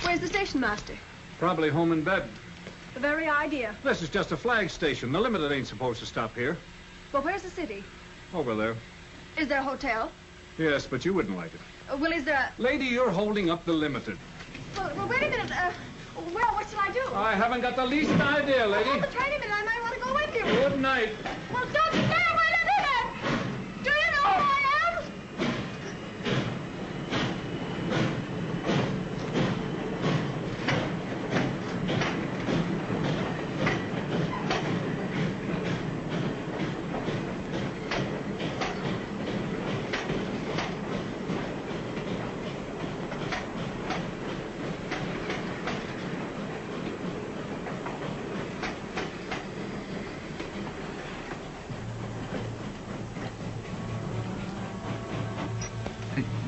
Where's the station master? Probably home in bed. The very idea. This is just a flag station. The limited ain't supposed to stop here. But where's the city? Over there. Is there a hotel? Yes, but you wouldn't like it. Well, is there a... Lady, you're holding up the limited. Well, wait a minute. Well, what shall I do? I haven't got the least idea, lady. Oh, but wait a minute. I might want to go with you. Good night. Well, don't stay. Wait a minute. Do you know who I am?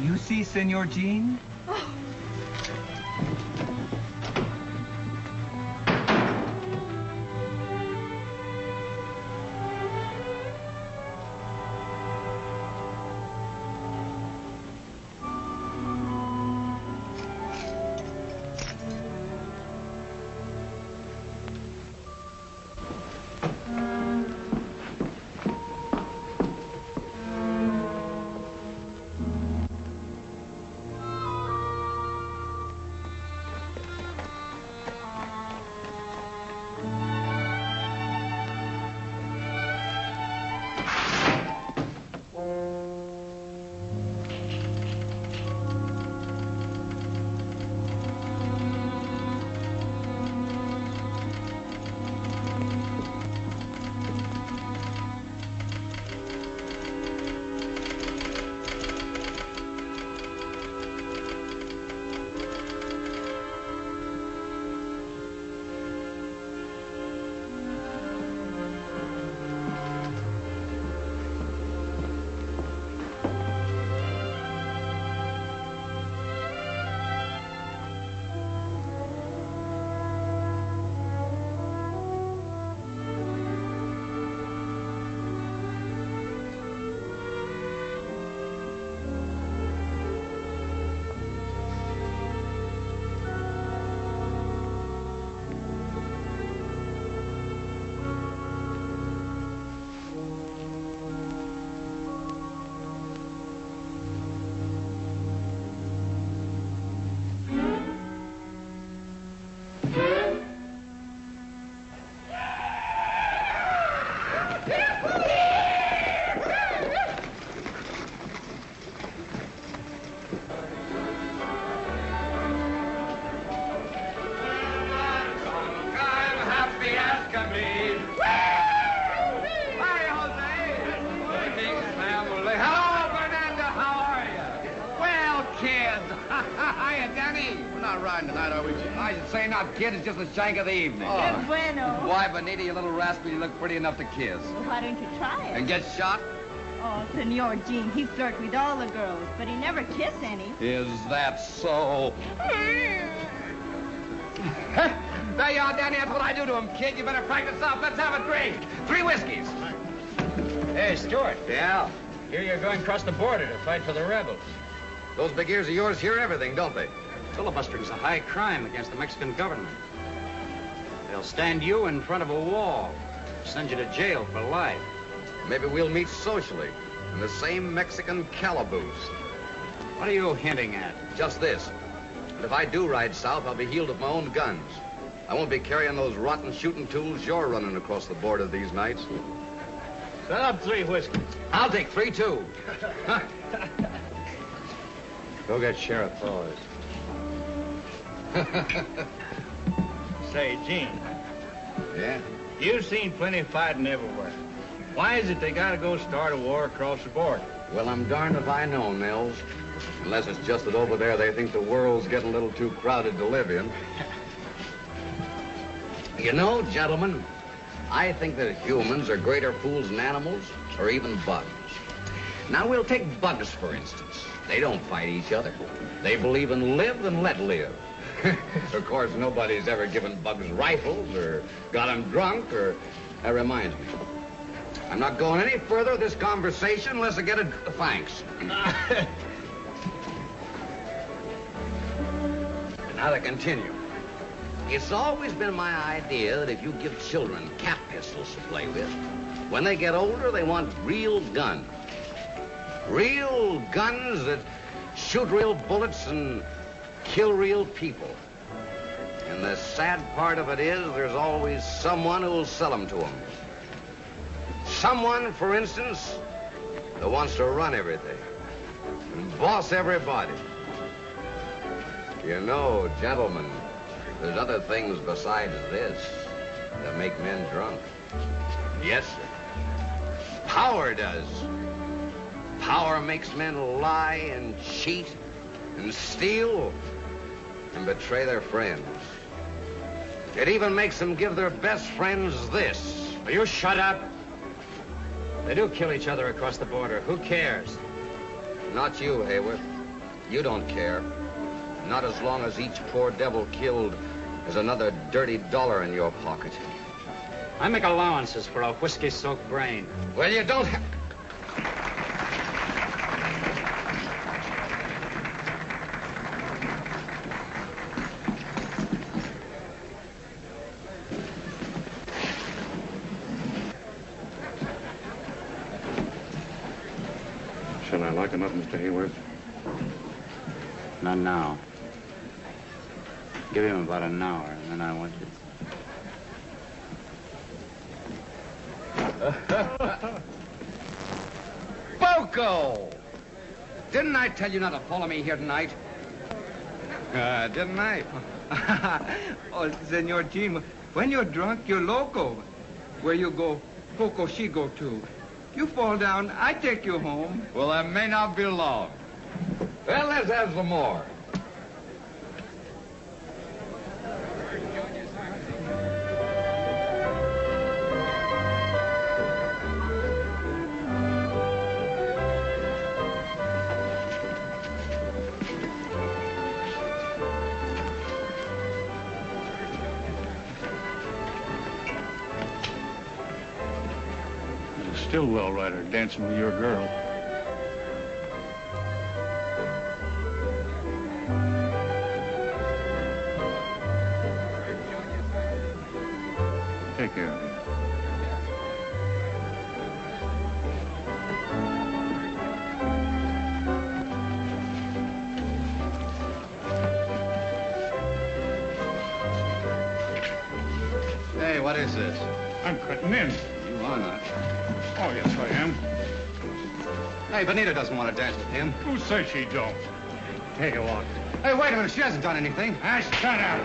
You see, Senor Gene? Oh. Kid, it's just the shank of the evening. Oh. Bueno. Why, Bonita, you little rascal, you look pretty enough to kiss. Well, why don't you try it? And get shot? Oh, Senor Gene, he flirts with all the girls, but he never kiss any. Is that so? There you are, Danny. That's what I do to him, kid. You better practice up. Let's have a drink. 3 whiskeys. Hey, Stewart. Yeah? Here you're going across the border to fight for the rebels. Those big ears of yours hear everything, don't they? Filibustering's a high crime against the Mexican government. They'll stand you in front of a wall, send you to jail for life. Maybe we'll meet socially in the same Mexican calaboose. What are you hinting at? Just this. That if I do ride south, I'll be healed with my own guns. I won't be carrying those rotten shooting tools you're running across the border these nights. Set up 3 whiskeys. I'll take 3, too. Go get Sheriff Paws. Say, Gene. Yeah? You've seen plenty of fighting everywhere. Why is it they gotta go start a war across the border? Well, I'm darned if I know, Nels. Unless it's just that over there they think the world's getting a little too crowded to live in. You know, gentlemen, I think that humans are greater fools than animals or even bugs. Now, we'll take bugs, for instance. They don't fight each other. They believe in live and let live. Of course, nobody's ever given bugs rifles or got them drunk or... That reminds me. I'm not going any further with this conversation unless I get a... Thanks. Now to continue. It's always been my idea that if you give children cap pistols to play with, when they get older, they want real guns. Real guns that shoot real bullets and kill real people. And the sad part of it is there's always someone who'll sell them to them. Someone, for instance, that wants to run everything and boss everybody. You know, gentlemen, there's other things besides this that make men drunk. Yes, sir. Power does. Power makes men lie and cheat and steal and betray their friends. It even makes them give their best friends this. Will you shut up? They do kill each other across the border. Who cares? Not you, Hayworth. You don't care. Not as long as each poor devil killed is another dirty dollar in your pocket. I make allowances for a whiskey-soaked brain. Well, you don't have... Shall I lock him up, Mr. Hayworth? Not now. Give him about an hour, and then I want you. Poco! Didn't I tell you not to follow me here tonight? Didn't I? Oh, Senor Gene, when you're drunk, you're loco. Where you go, Poco she go too. You fall down, I take you home. Well, that may not be long. Well, let's have some more. Stillwell rider dancing with your girl. Take care of him. Hey, what is this? I'm cutting in. You are not. Oh, yes, I am. Hey, Benita doesn't want to dance with him. Who says she don't? Take a walk. Hey, wait a minute. She hasn't done anything. Ah, shut up.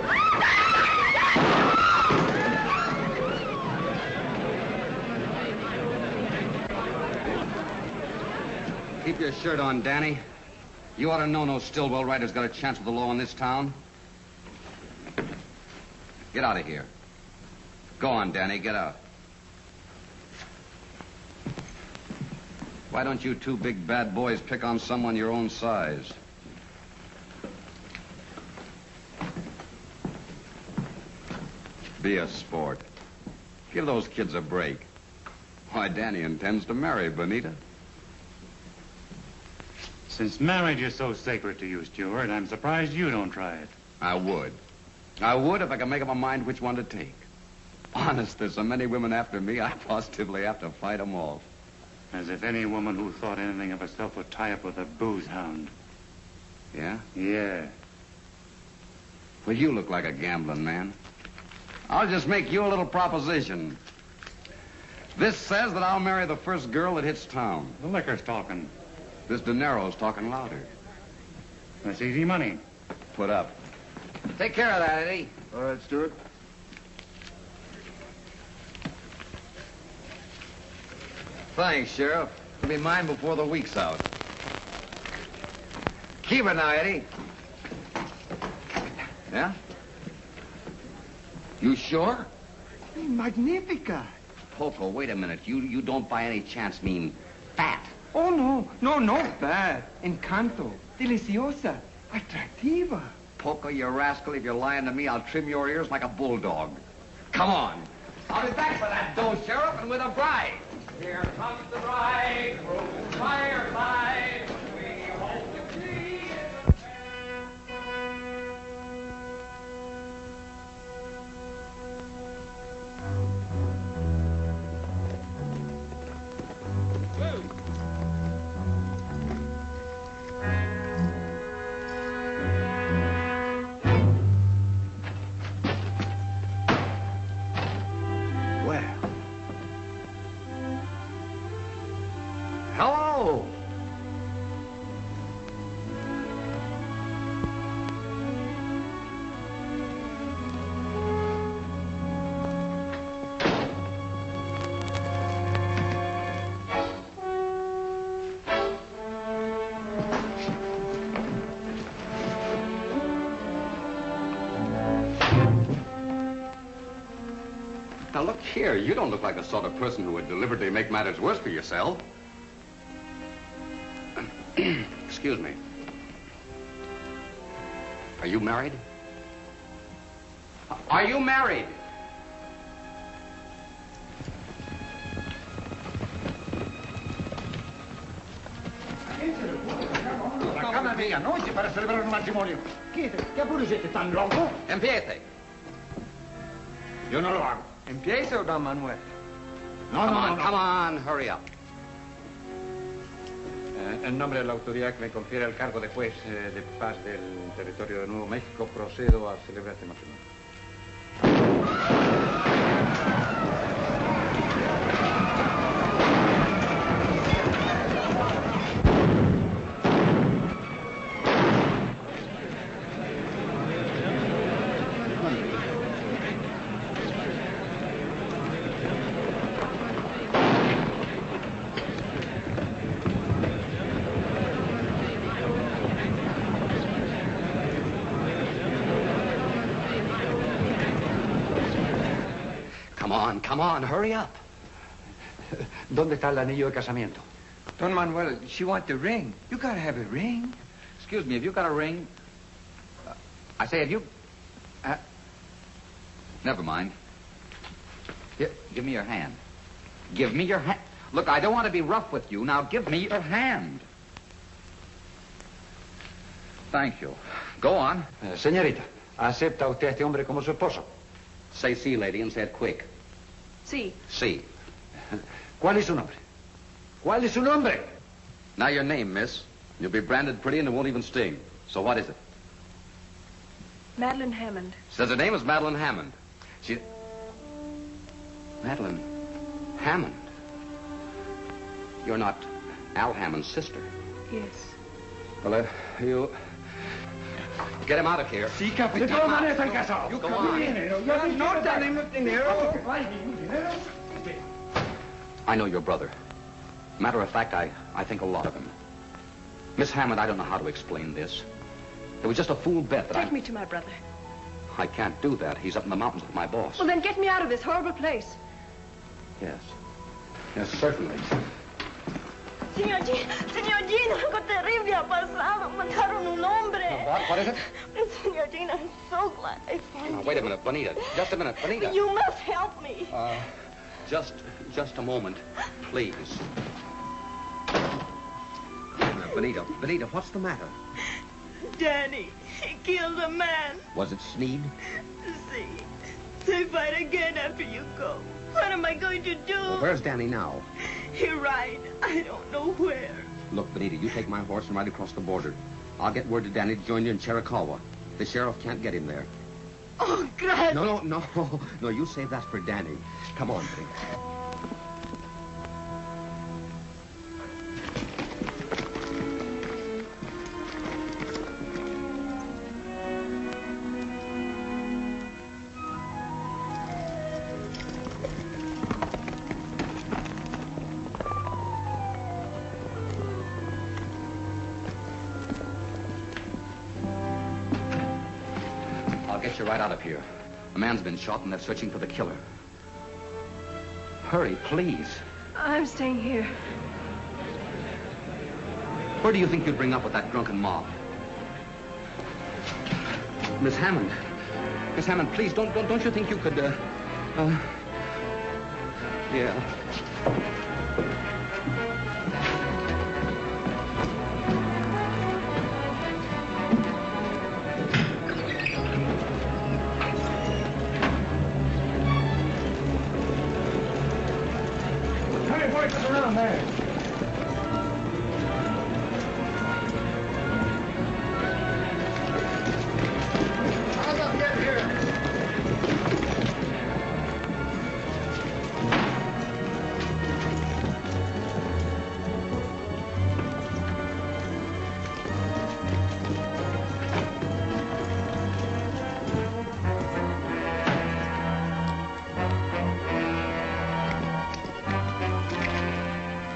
Keep your shirt on, Danny. You ought to know no Stillwell rider's got a chance with the law in this town. Get out of here. Go on, Danny. Get out. Why don't you two big bad boys pick on someone your own size? Be a sport. Give those kids a break. Why, Danny intends to marry Benita. Since marriage is so sacred to you, Stewart, I'm surprised you don't try it. I would. I would if I could make up my mind which one to take. Honest, there's so many women after me, I positively have to fight them off. As if any woman who thought anything of herself would tie up with a booze hound. Yeah? Yeah. Well, you look like a gambling man. I'll just make you a little proposition. This says that I'll marry the first girl that hits town. The liquor's talking. This dinero's talking louder. That's easy money. Put up. Take care of that, Eddie. All right, Stewart. Thanks, Sheriff. It'll be mine before the week's out. Keep it now, Eddie. Yeah? You sure? Magnifica. Poco, wait a minute. You don't by any chance mean fat. Oh, no bad. Encanto. Deliciosa. Atractiva. Poco, you rascal, if you're lying to me, I'll trim your ears like a bulldog. Come on. I'll be back for that dough, Sheriff, and with a bride. Here comes the bride, through fireside. We hope to see. Now, look here. You don't look like the sort of person who would deliberately make matters worse for yourself. Excuse me. Are you married? Are you married? La cama mia, noche para celebrar un matrimonio. ¿Qué apuro siete? ¿Tan loco? Empiece. Yo no lo hago. Empiece, don Manuel. No, no. Come on, hurry up. En nombre de la autoridad que me confiere el cargo de juez de paz del territorio de Nuevo México, procedo a celebrar este matrimonio. Come on, hurry up. ¿Dónde está el anillo de casamiento? Don Manuel, she want the ring. You gotta have a ring. Excuse me, have you got a ring? I say, have you... Never mind. Here, give me your hand. Give me your hand. Look, I don't want to be rough with you. Now, give me your hand. Thank you. Go on. Señorita, ¿acepta usted a este hombre como su esposo? Say sí, lady, and say it quick. Sí. Sí. ¿Cuál es su nombre? ¿Cuál es su nombre? Now your name, miss. You'll be branded pretty and it won't even sting. So what is it? Madeline Hammond. Says her name is Madeline Hammond. She... Madeline Hammond? You're not Al Hammond's sister. Yes. Well, you... Get him out of here. Sí, De capitán. todas maneras están casados. You go on. No tenemos dinero. I know your brother. Matter of fact, I think a lot of him. Miss Hammond, I don't know how to explain this. It was just a fool bet that Take me to my brother. I can't do that. He's up in the mountains with my boss. Well, then get me out of this horrible place. Yes. Yes, certainly. Señor Gene, algo terrible ha pasado. Mataron un hombre. What is it? Señor Gene, I'm so glad I found you. Wait a minute, Bonita. Just a minute, Bonita. You must help me. Just a moment, please. Bonita, what's the matter? Danny, he killed a man. Was it Sneed? See, they fight again after you go. What am I going to do? Well, where's Danny now? He ride. I don't know where. Look, Bonita, you take my horse and ride across the border. I'll get word to Danny to join you in Chiricahua. The sheriff can't get him there. Oh, God. No, you save that for Danny. Come on, Bonita. Get you right out of here. A man's been shot and they're searching for the killer. Hurry, please. I'm staying here. Where do you think you'd bring up with that drunken mob? Miss Hammond. Miss Hammond, please, don't you think you could, yeah.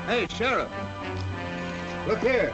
Hey, Sheriff. Look here.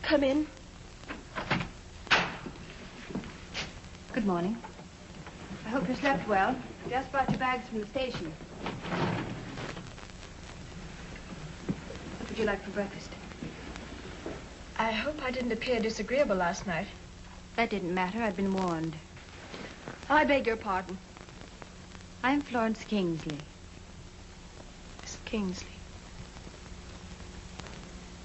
Come in. Good morning. I hope you slept well. Just brought your bags from the station. What would you like for breakfast? I hope I didn't appear disagreeable last night. That didn't matter. I'd been warned. I beg your pardon. I'm Florence Kingsley. Miss Kingsley.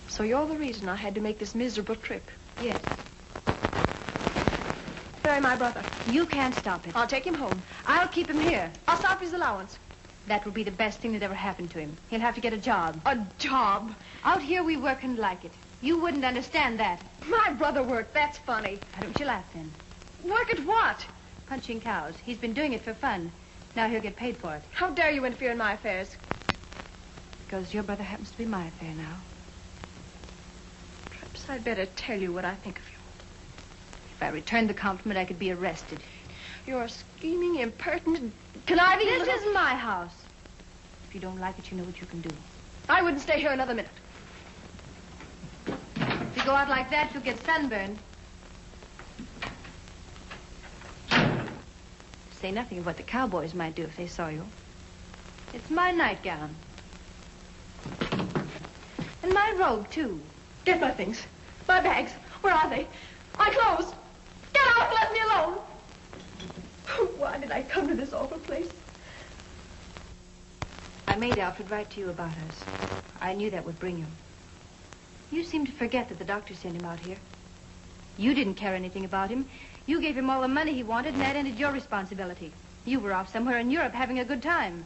So you're the reason I had to make this miserable trip. Yes. Bury my brother. You can't stop it. I'll take him home. I'll keep him here. I'll stop his allowance. That will be the best thing that ever happened to him. He'll have to get a job. A job? Out here we work and like it. You wouldn't understand that. My brother worked. That's funny. Why don't you laugh then? Work at what? Punching cows. He's been doing it for fun. Now he'll get paid for it. How dare you interfere in my affairs? Because your brother happens to be my affair now. Perhaps I'd better tell you what I think of you. If I returned the compliment, I could be arrested. You're a scheming, impertinent, conniving... This is my house. If you don't like it, you know what you can do. I wouldn't stay here another minute. If you go out like that, you'll get sunburned. Say nothing of what the cowboys might do if they saw you. It's my nightgown. And my robe, too. Get my things. My bags. Where are they? My clothes. Get out and let me alone. Why did I come to this awful place? I made Alfred write to you about us. I knew that would bring him. You seem to forget that the doctor sent him out here. You didn't care anything about him. You gave him all the money he wanted, and that ended your responsibility. You were off somewhere in Europe having a good time.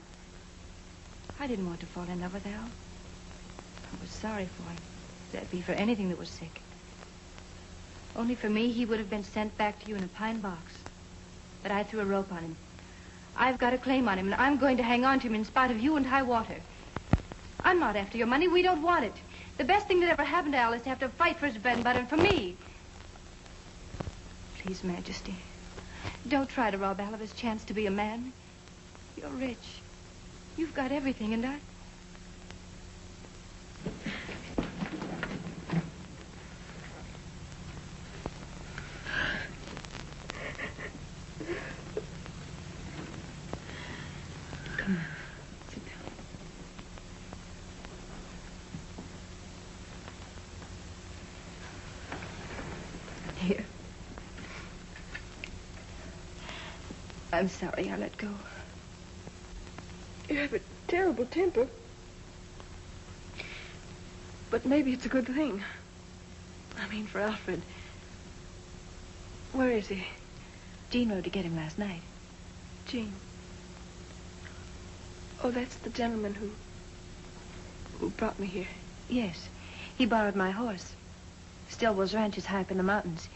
I didn't want to fall in love with Al. I was sorry for him. That'd be for anything that was sick. Only for me, he would have been sent back to you in a pine box. But I threw a rope on him. I've got a claim on him, and I'm going to hang on to him in spite of you and high water. I'm not after your money. We don't want it. The best thing that ever happened to Al is to have to fight for his bread and butter, and for me. Please, Majesty, don't try to rob Al of his chance to be a man. You're rich. You've got everything, and I... Come on, sit down. Here. I'm sorry I let go. You have a terrible temper. But maybe it's a good thing. I mean, for Alfred. Where is he? Gene rode to get him last night. Gene. Oh, that's the gentleman who brought me here. Yes. He borrowed my horse. Stillwell's ranch is high up in the mountains.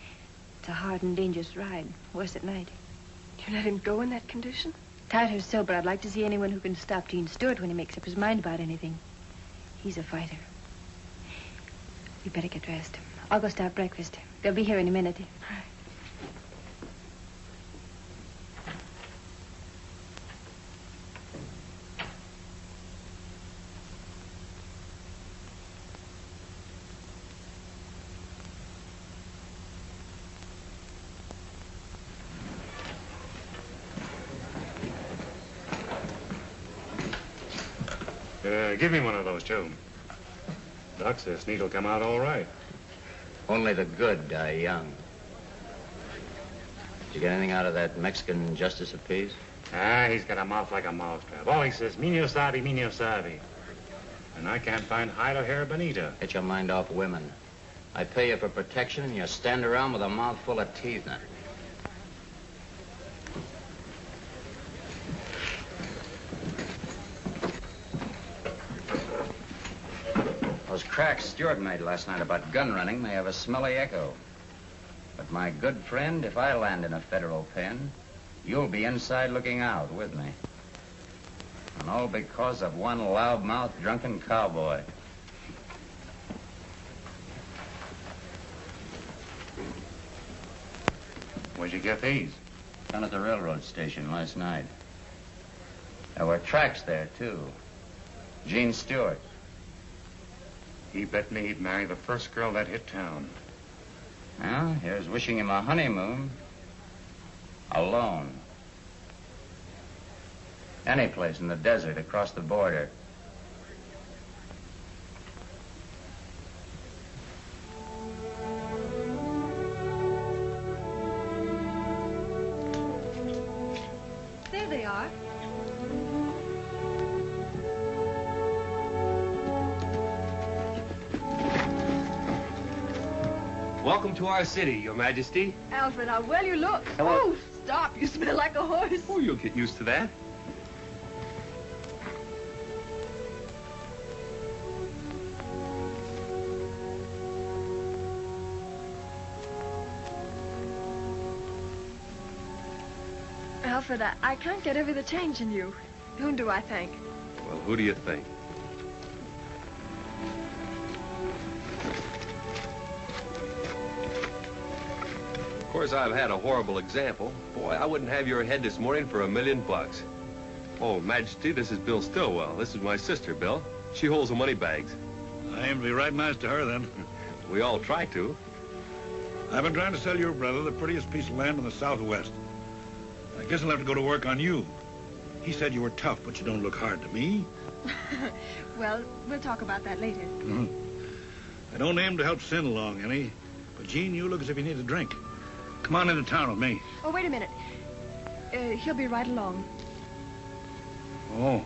It's a hard and dangerous ride. Worse at night. You let him go in that condition? Tired or sober, I'd like to see anyone who can stop Gene Stewart when he makes up his mind about anything. He's a fighter. We better get dressed. I'll go start breakfast. They'll be here in a minute. All right. Give me one of those, too. Doc says Sneed'll come out all right. Only the good die young. Did you get anything out of that Mexican justice of peace? Ah, he's got a mouth like a mousetrap. All he says, "Minio sabe." And I can't find hide or hair bonita. Get your mind off women. I pay you for protection, and you stand around with a mouth full of teeth now. Those cracks Stewart made last night about gun running may have a smelly echo. But my good friend, if I land in a federal pen, you'll be inside looking out with me. And all because of one loudmouth drunken cowboy. Where'd you get these? Down at the railroad station last night. There were tracks there, too. Gene Stewart. He bet me he'd marry the first girl that hit town. Well, here's wishing him a honeymoon. Alone. Any place in the desert across the border. There they are. Welcome to our city, Your Majesty. Alfred, how well you look. Hello. Oh, stop. You smell like a horse. Oh, you'll get used to that. Alfred, I can't get over the change in you. Whom do I thank? Well, who do you think? Of course, I've had a horrible example. Boy, I wouldn't have your head this morning for $1,000,000. Oh, Majesty, this is Bill Stillwell. This is my sister, Bill. She holds the money bags. I aim to be right nice to her, then. We all try to. I've been trying to sell your brother the prettiest piece of land in the Southwest. I guess I'll have to go to work on you. He said you were tough, but you don't look hard to me. Well, we'll talk about that later. I don't aim to help Sin along any, but Gene, you look as if you need a drink. Come on into town with me. Oh, wait a minute. He'll be right along. Oh.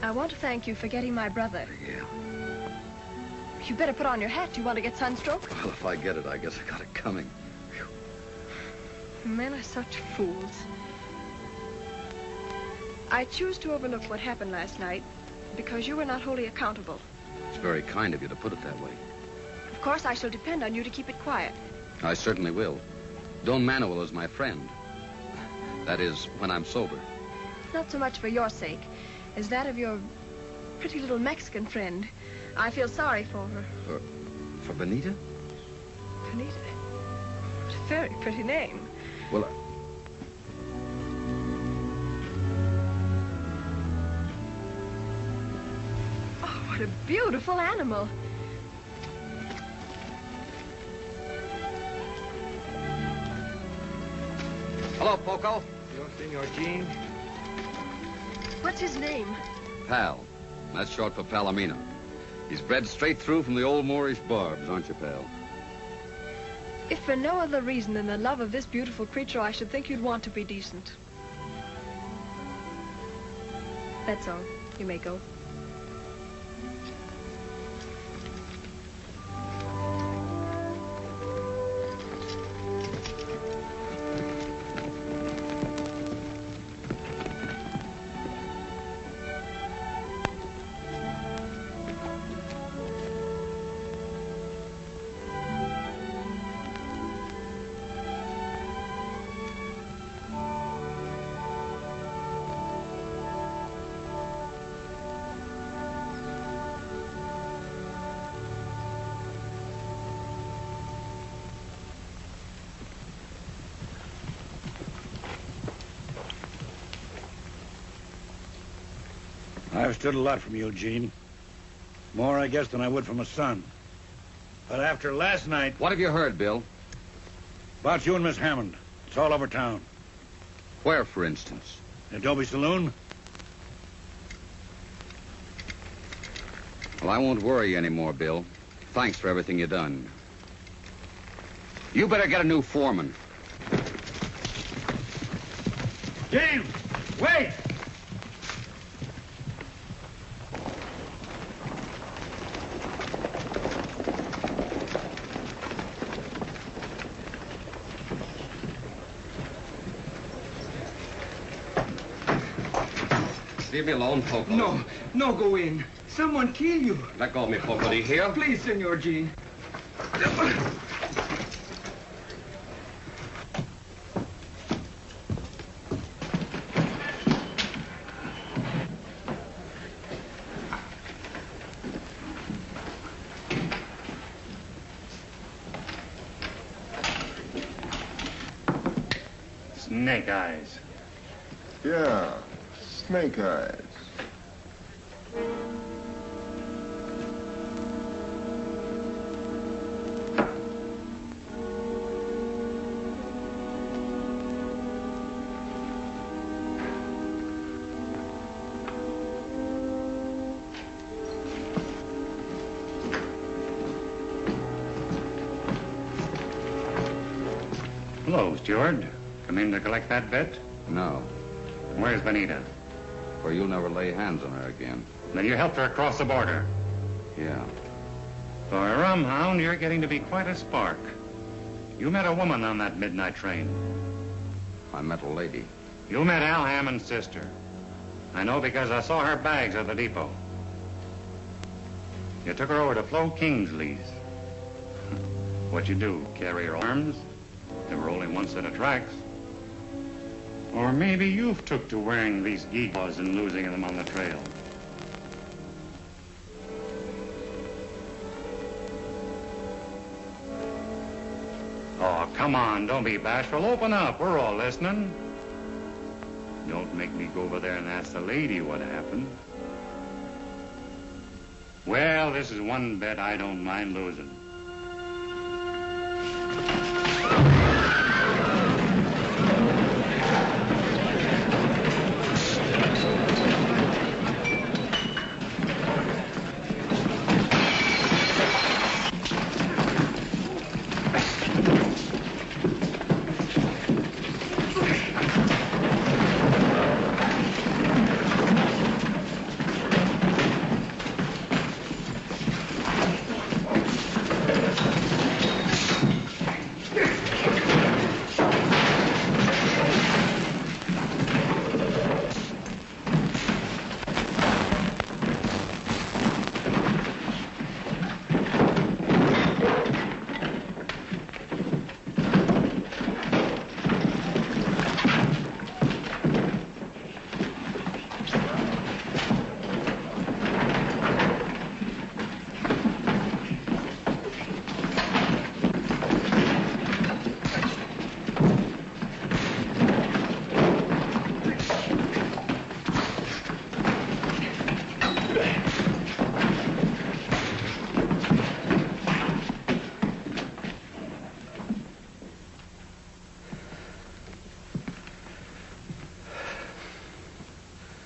I want to thank you for getting my brother. Yeah. You better put on your hat. Do you want to get sunstroke? Well, if I get it, I guess I got it coming. Men are such fools. I choose to overlook what happened last night because you were not wholly accountable. It's very kind of you to put it that way. Of course, I shall depend on you to keep it quiet. I certainly will. Don Manuel is my friend. That is, when I'm sober. Not so much for your sake as that of your pretty little Mexican friend. I feel sorry for her. For Benita? Benita? What a very pretty name. Well, Oh, what a beautiful animal. Hello, Poco. Yo, Senor Gene. What's his name? Pal. That's short for Palomino. He's bred straight through from the old Moorish barbs, aren't you, pal? If for no other reason than the love of this beautiful creature, I should think you'd want to be decent. That's all. You may go. I've stood a lot from you, Gene. More, I guess, than I would from a son. But after last night... What have you heard, Bill? About you and Miss Hammond. It's all over town. Where, for instance? The Adobe Saloon? Well, I won't worry you anymore, Bill. Thanks for everything you've done. You better get a new foreman. James! Wait! Leave me alone, Poco. No, no, go in. Someone kill you. Let go of me, Poco. Do you hear? Please, Senor Gene. Snake eyes. Yeah, snake eyes. Hello, Stewart. Come in to collect that bet? No. Where's Benita? For you'll never lay hands on her again. Then you helped her across the border. Yeah. For a rum hound, you're getting to be quite a spark. You met a woman on that midnight train. I met a lady. You met Al Hammond's sister. I know because I saw her bags at the depot. You took her over to Flo Kingsley's. What'd you do, carry her arms? There were only one set of tracks. Or maybe you've took to wearing these gewgaws and losing them on the trail. Oh, come on, don't be bashful. Open up, we're all listening. Don't make me go over there and ask the lady what happened. Well, this is one bet I don't mind losing.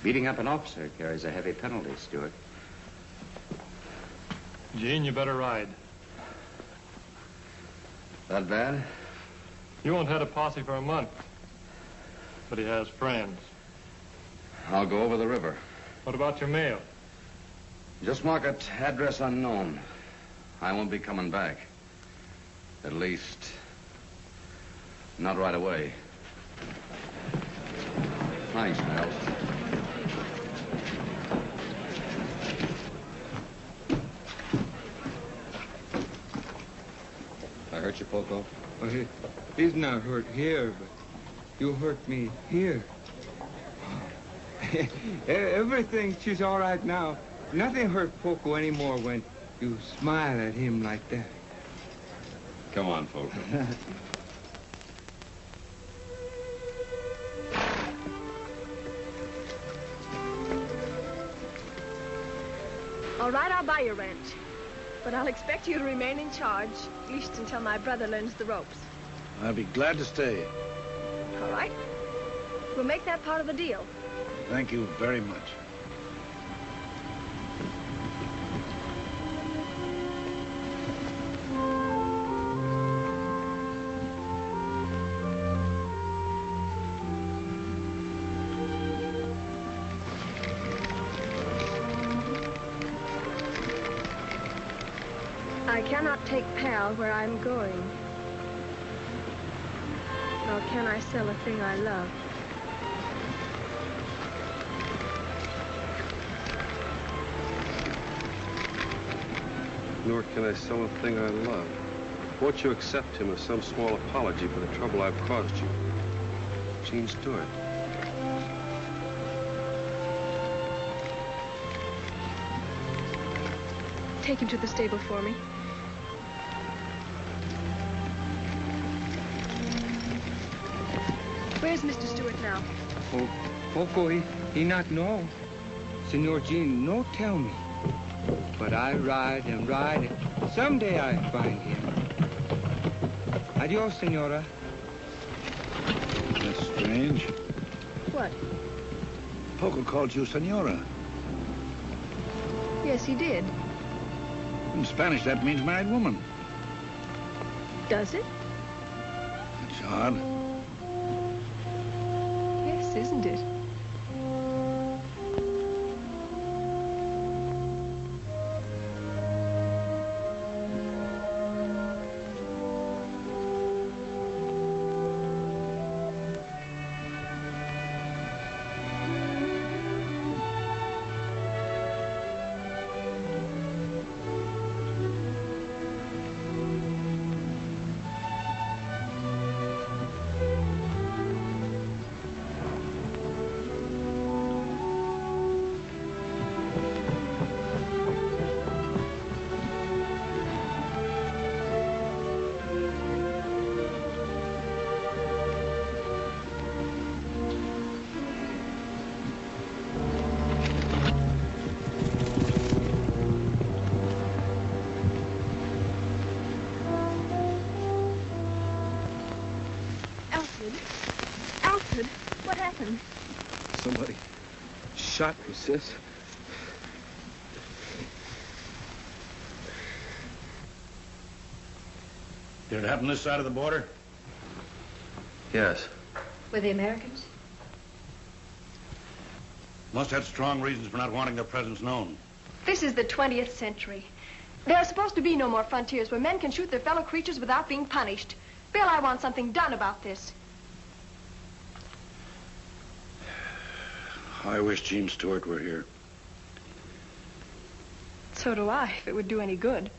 Beating up an officer carries a heavy penalty, Stewart. Gene, you better ride. That bad? You won't have a posse for a month. But he has friends. I'll go over the river. What about your mail? Just mark it address unknown. I won't be coming back. At least, not right away. Thanks, Nels. I hurt you, Poco? Well, he's not hurt here, but you hurt me here. Everything, she's all right now. Nothing hurt Poco anymore when you smile at him like that. Come on, Poco. All right, I'll buy your ranch. But I'll expect you to remain in charge, at least until my brother learns the ropes. I'll be glad to stay. All right? We'll make that part of the deal. Thank you very much. I cannot take Pal where I'm going. Nor can I sell a thing I love. Nor can I sell a thing I love. Won't you accept him as some small apology for the trouble I've caused you? Gene Stewart. Take him to the stable for me. Where's Mr. Stewart now? Oh, Poco, he not know. Senor Gene, no tell me. But I ride and ride. Someday I find him. Adios, senora. That's strange. What? Poco called you senora. Yes, he did. In Spanish, that means married woman. Does it? That's Odd. Yes, isn't it? Alfred, what happened? Somebody shot me, sis. Did it happen this side of the border? Yes. Were they Americans? Must have strong reasons for not wanting their presence known. This is the 20th century. There are supposed to be no more frontiers where men can shoot their fellow creatures without being punished. Bill, I want something done about this. I wish Gene Stewart were here. So do I, if it would do any good.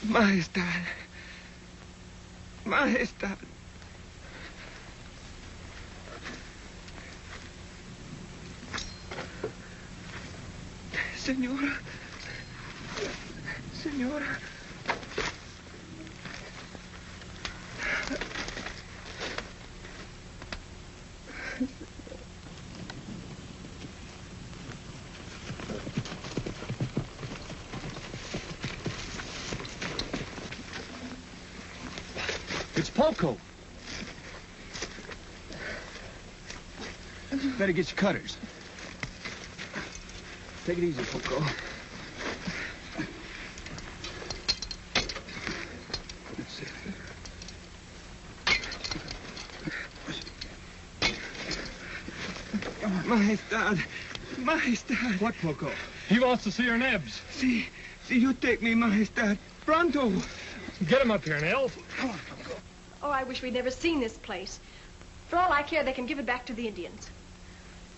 Majestad. Majestad. Señora. Señora. It's Poco. Better get your cutters. Take it easy, Poco. That's it. Majestad. Majestad. What, Poco? He wants to see her nibs. See, you take me, Majestad. Pronto. Get him up here, Nels. Come on, Poco. Oh, I wish we'd never seen this place. For all I care, they can give it back to the Indians.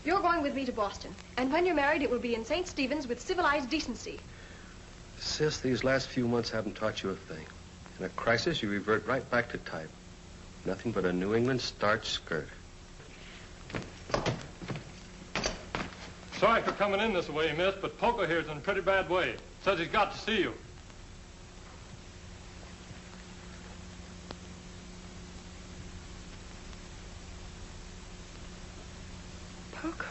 You're going with me to Boston. And when you're married, it will be in St. Stephen's with civilized decency. Sis, these last few months haven't taught you a thing. In a crisis, you revert right back to type. Nothing but a New England starch skirt. Sorry for coming in this way, miss, but Poco here's in a pretty bad way. Says he's got to see you. Poco.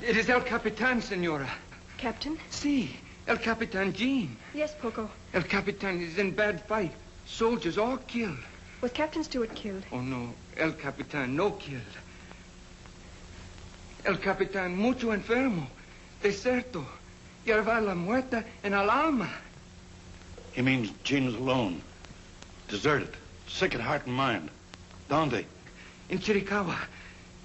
It is El Capitan, Senora. Captain? Si, El Capitan Gene. Yes, Poco. El Capitan is in bad fight. Soldiers all killed. Was Captain Stewart killed? Oh, no. El Capitan no killed. El Capitan mucho enfermo. Deserto. Lleva la muerta en el alma. He means Gene was alone. Deserted. Sick at heart and mind. Donde? In Chiricahua.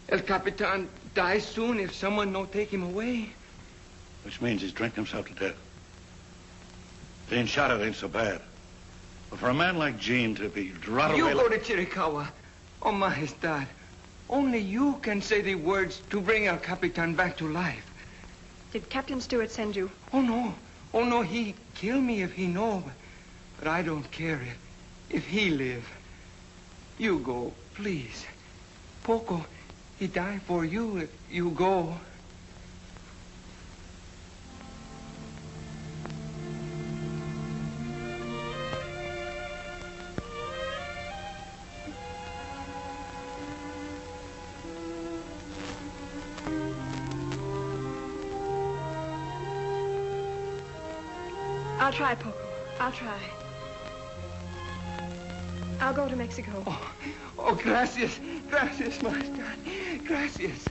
El Capitan dies soon if someone no take him away. Which means he's drinking himself to death. Being shot at ain't so bad. But for a man like Gene to be rotted away... You go to Chiricahua. Oh, Majestad. Only you can say the words to bring El Capitan back to life. Did Captain Stewart send you? Oh, no. Oh, no, he kill me if he know, but I don't care if he live. You go, please. Poco, he die for you if you go. I'll try, Poco. I'll try. I'll go to Mexico. Oh, gracias. Gracias, my God. Gracias.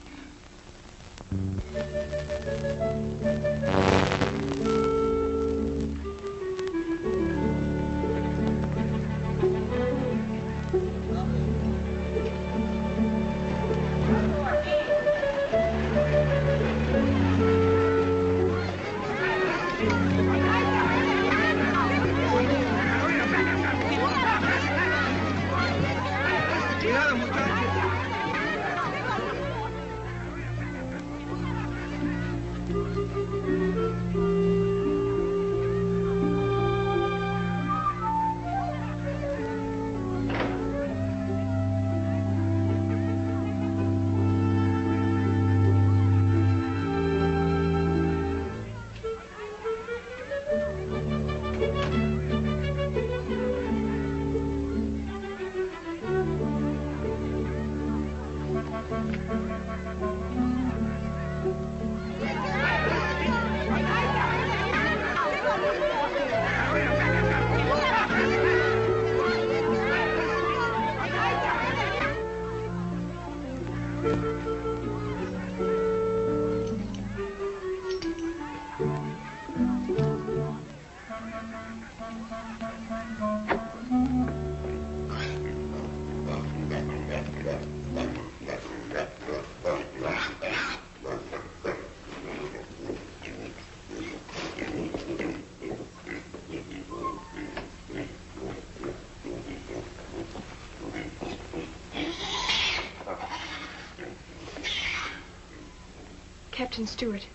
Captain Stewart.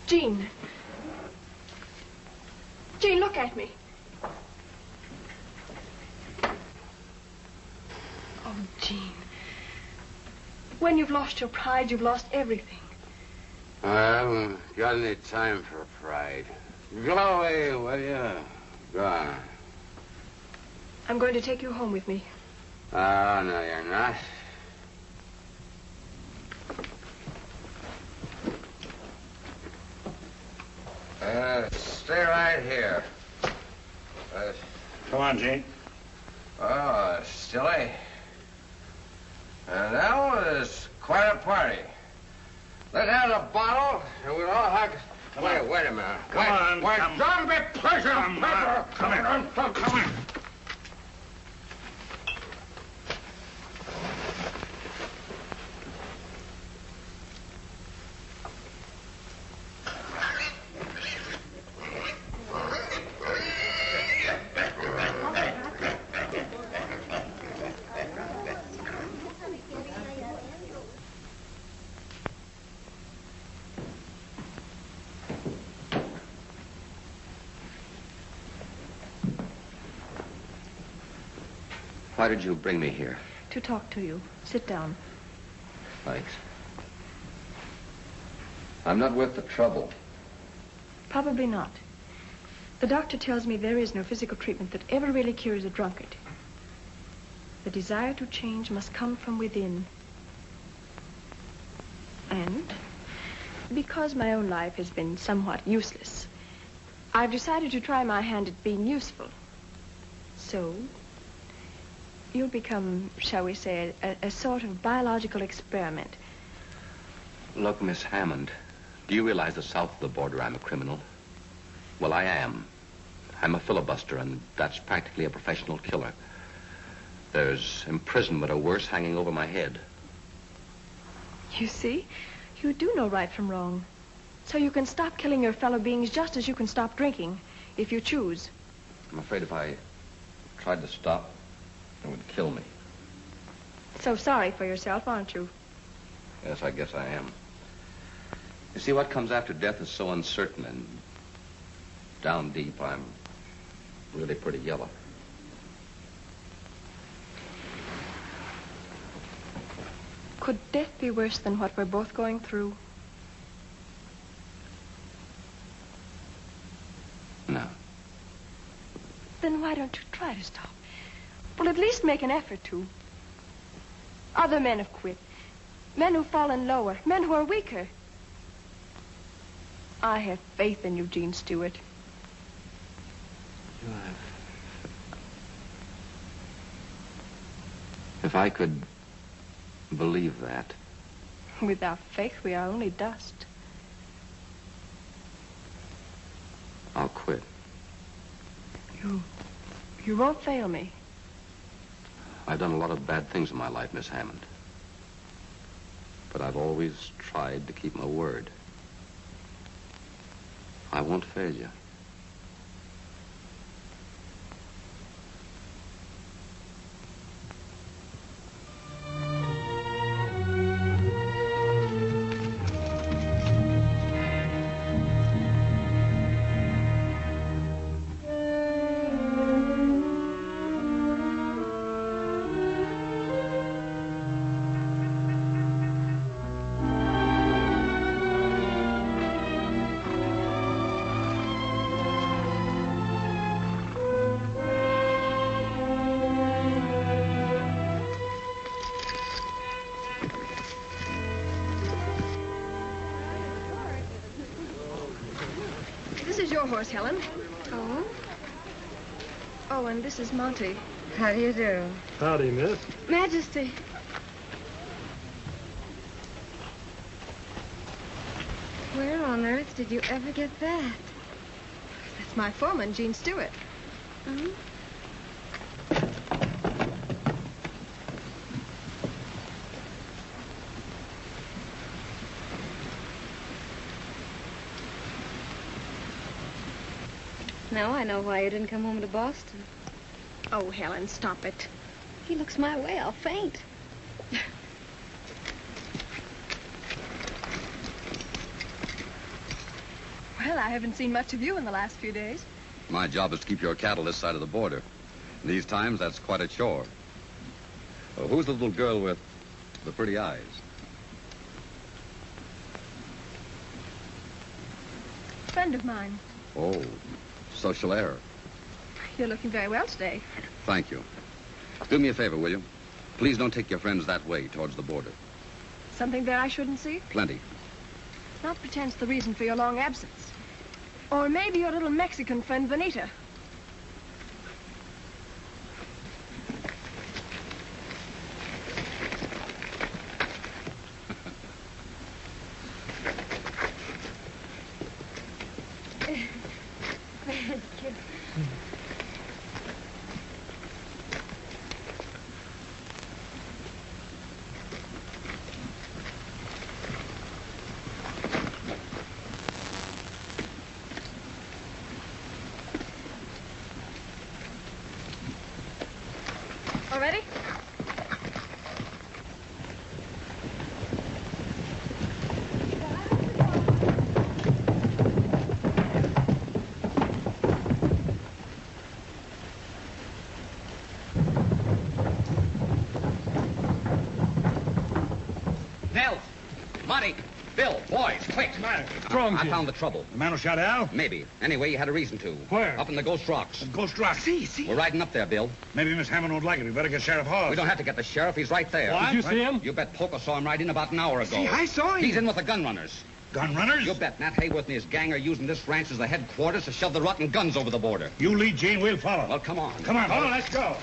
Gene. Gene, look at me. Oh, Gene. When you've lost your pride, you've lost everything. I haven't got any time for pride. Go away, will you? Go on. I'm going to take you home with me. Oh, no, you're not. Stay right here. Come on, Gene. Oh, Stilly. That was quite a party. Let's have a bottle, and we'll all hug. Wait a minute. Come on. Don't be pushing. Come on. Come on. Why did you bring me here? To talk to you. Sit down. Thanks. I'm not worth the trouble. Probably not. The doctor tells me there is no physical treatment that ever really cures a drunkard. The desire to change must come from within. And because my own life has been somewhat useless, I've decided to try my hand at being useful. So, you'll become, shall we say, a sort of biological experiment. Look, Miss Hammond, do you realize that south of the border I'm a criminal? Well, I am. I'm a filibuster, and that's practically a professional killer. There's imprisonment or worse hanging over my head. You see, you do know right from wrong. So you can stop killing your fellow beings just as you can stop drinking, if you choose. I'm afraid if I tried to stop, it would kill me. So sorry for yourself, aren't you? Yes, I guess I am. You see, what comes after death is so uncertain, and down deep, I'm really pretty yellow. Could death be worse than what we're both going through? No. Then why don't you try to stop? Well, at least make an effort to. Other men have quit. Men who've fallen lower. Men who are weaker. I have faith in you, Gene Stewart. If I could believe that. Without faith, we are only dust. I'll quit. You won't fail me. I've done a lot of bad things in my life, Miss Hammond. But I've always tried to keep my word. I won't fail you. Your horse, Helen. Oh? Oh, and this is Monty. How do you do? Howdy, miss. Majesty. Where on earth did you ever get that? That's my foreman, Gene Stewart. Hmm? Now I know why you didn't come home to Boston. Oh, Helen, stop it. If he looks my way, I'll faint. Well, I haven't seen much of you in the last few days. My job is to keep your cattle this side of the border. In these times, that's quite a chore. Oh, who's the little girl with the pretty eyes? Friend of mine. Oh, social error. You're looking very well today. Thank you. Do me a favor, will you? Please don't take your friends that way, towards the border. Something there I shouldn't see? Plenty. Not pretend's the reason for your long absence. Or maybe your little Mexican friend, Vanita. Ready? Nels! Monty! Bill! Boys, quick! What's the matter? What's wrong, I found the trouble. The man who shot Al? Maybe. Anyway, you had a reason to. Where? Up in the Ghost Rocks. The Ghost Rock. See. We're riding up there, Bill. Maybe Miss Hammond won't like it. We better get Sheriff Hawes. We don't have to get the sheriff. He's right there. What? Did you see him? You bet Poco saw him right in about an hour ago. See, I saw him. He's in with the gun runners. Gun runners? You bet. Nat Hayworth and his gang are using this ranch as the headquarters to shove the rotten guns over the border. You lead, Gene. We'll follow. Well, come on. Come on, let's go.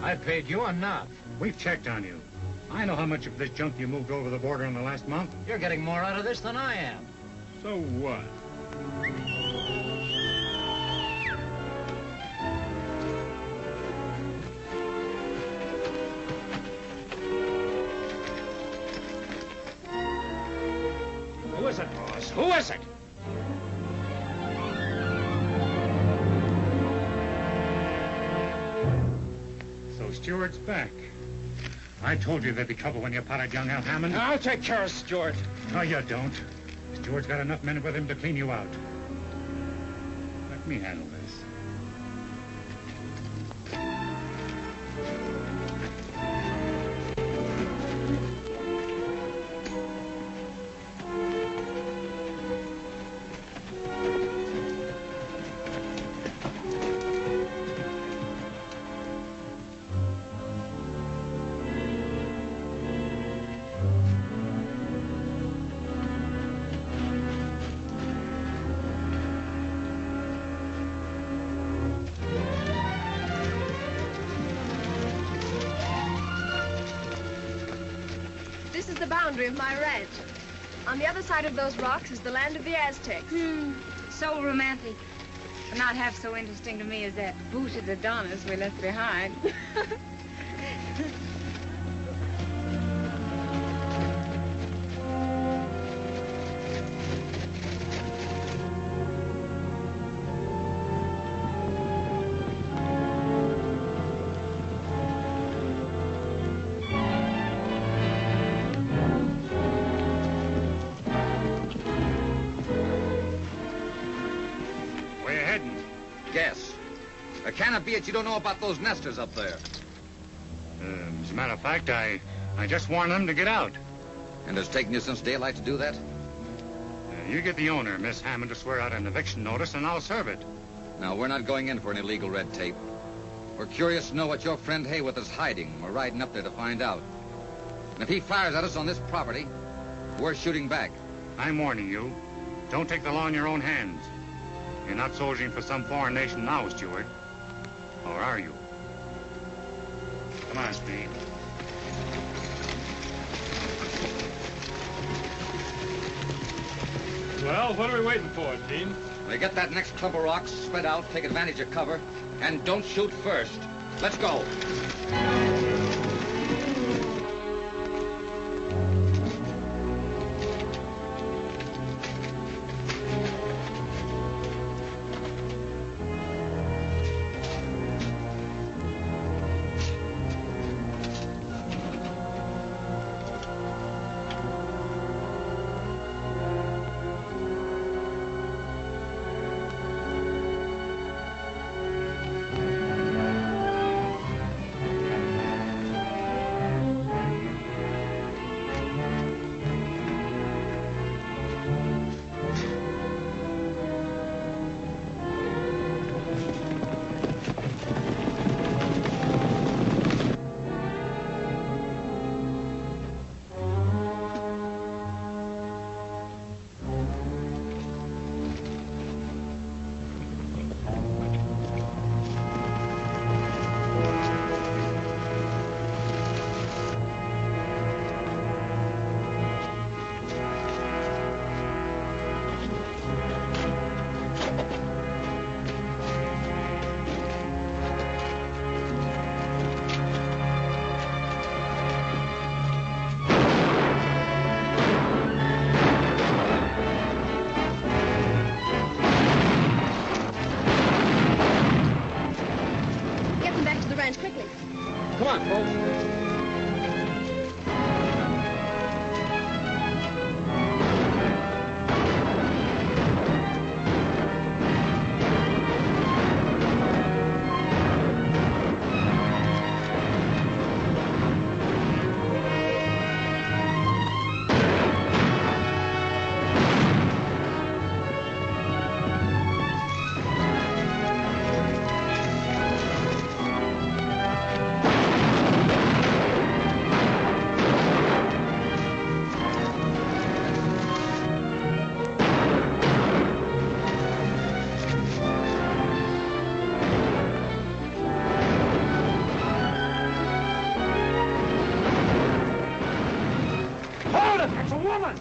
I paid you enough. We've checked on you. I know how much of this junk you moved over the border in the last month. You're getting more out of this than I am. So what? is it, boss? Who is it? So Stewart's back. I told you there'd be trouble when you potted young Al Hammond. I'll take care of Stewart. No, you don't. Stewart's got enough men with him to clean you out. Let me handle this. This is the boundary of my ranch. On the other side of those rocks is the land of the Aztecs. So romantic. But not half so interesting to me as that booted Adonis we left behind. Where you heading? Guess. Can it be that you don't know about those nesters up there? As a matter of fact, I just warned them to get out. And it's taken you since daylight to do that? You get the owner, Miss Hammond, to swear out an eviction notice, and I'll serve it. No, we're not going in for any legal red tape. We're curious to know what your friend Hayworth is hiding. We're riding up there to find out. And if he fires at us on this property, we're shooting back. I'm warning you. Don't take the law in your own hands. You're not soldiering for some foreign nation now, Stewart. Or are you? Come on, Speed. Well, what are we waiting for, Gene? We get that next clump of rocks, spread out, take advantage of cover, and don't shoot first. Let's go. Quickly. Come on, folks. That's a woman!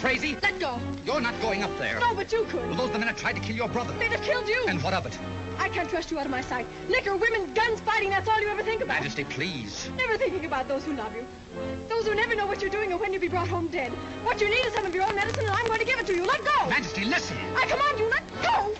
crazy? Let go. You're not going up there. No, but you could. Well, those are the men that tried to kill your brother. They'd have killed you. And what of it? I can't trust you out of my sight. Liquor, women, guns, fighting, that's all you ever think about. Majesty, please. Never thinking about those who love you. Those who never know what you're doing or when you'll be brought home dead. What you need is some of your own medicine, and I'm going to give it to you. Let go. Majesty, listen. I command you, let go.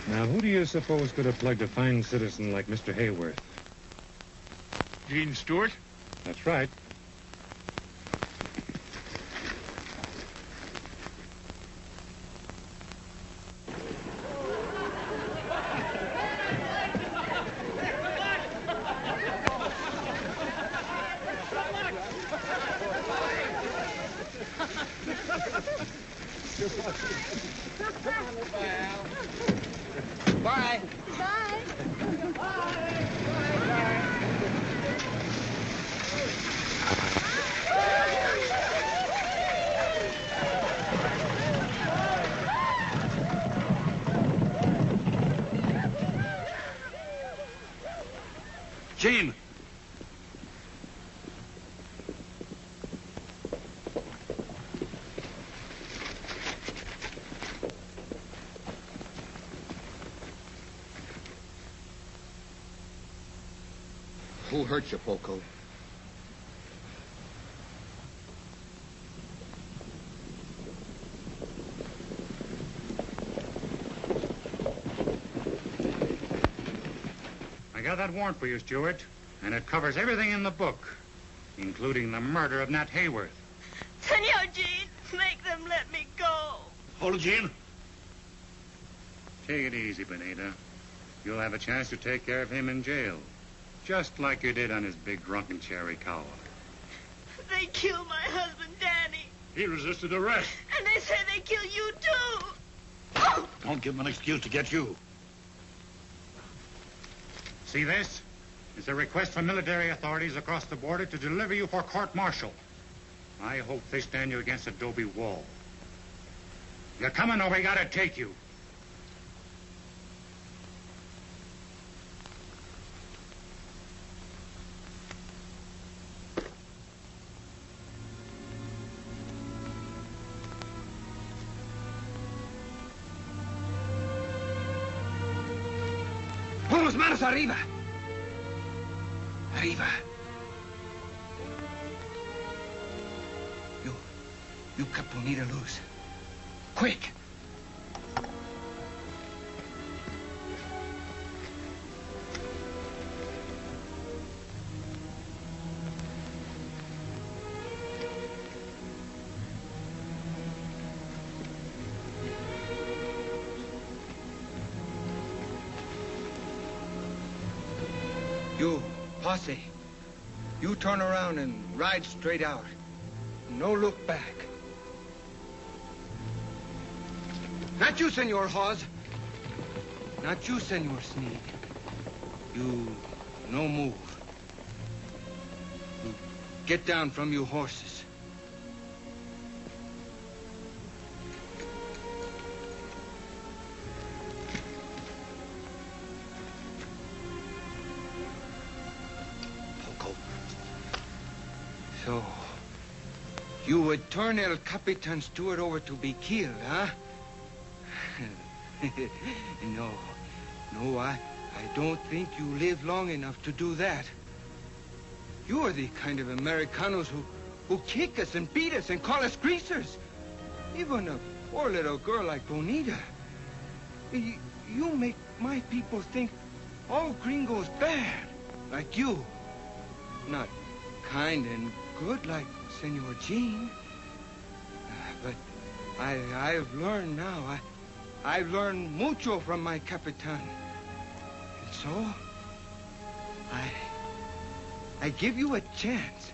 Now, who do you suppose could have plugged a fine citizen like Mr. Hayworth? Gene Stewart? That's right. Bye. Gene! Who hurt you, Poco? I got that warrant for you, Stewart, and it covers everything in the book, including the murder of Nat Hayworth. Senor Gene, make them let me go. Hold it, Gene. Take it easy, Benita. You'll have a chance to take care of him in jail, just like you did on his big drunken cherry cow. They killed my husband, Danny. He resisted arrest. And they say they kill you, too. Don't give him an excuse to get you. See this? is a request from military authorities across the border to deliver you for court-martial. I hope they stand you against adobe wall. You're coming or we gotta take you. ¡Vamos, manos arriba! Arriba. You cut Bonita loose. Quick! You, posse, you turn around and ride straight out. No look back. Not you, Senor Hawes. Not you, Senor Sneak. You no move. You get down from your horses. Poco. So, you would turn El Capitan Stewart over to be killed, huh? No, I don't think you live long enough to do that. You are the kind of Americanos who kick us and beat us and call us greasers. Even a poor little girl like Bonita. You make my people think all gringos bad, like you. Not kind and good like Senor Gene. But I've learned now. I've learned mucho from my Capitan. And so, I give you a chance.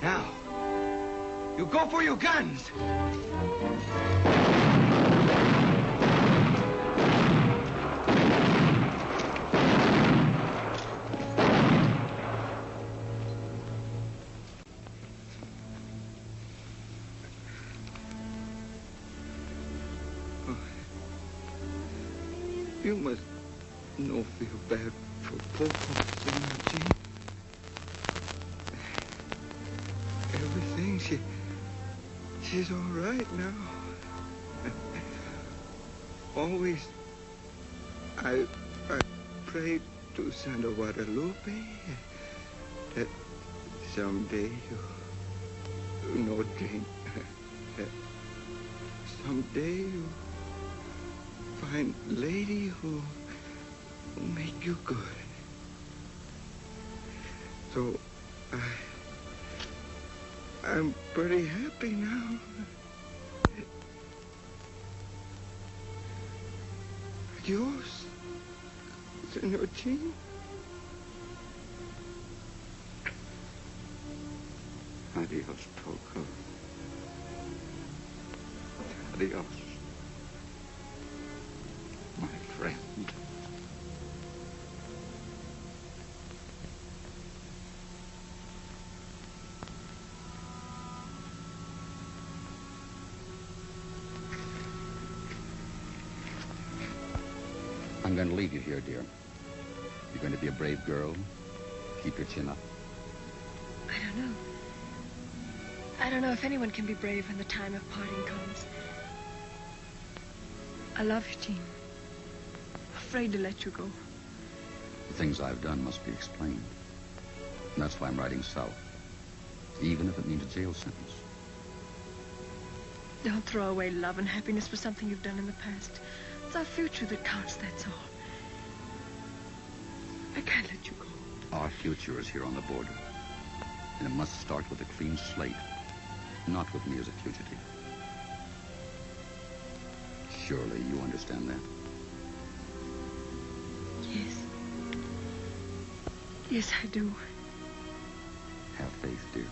Now, you go for your guns. You must no feel bad for Poco, Senor Gene. Everything, she's all right now. Always, I prayed to Santa Guadalupe that someday you know, Jane, someday you find a lady who make you good. So I'm pretty happy now. Adios, Senor Gene. Adios, Poco. Adios, my friend. I'm going to leave you here, dear. You're going to be a brave girl. Keep your chin up. I don't know if anyone can be brave when the time of parting comes. I love you, Gene. Afraid to let you go. The things I've done must be explained. And that's why I'm riding south. Even if it means a jail sentence. Don't throw away love and happiness for something you've done in the past. It's our future that counts, that's all. I can't let you go. Our future is here on the border. And it must start with a clean slate. Not with me as a fugitive. Surely you understand that? Yes. Yes, I do. Have faith, dear.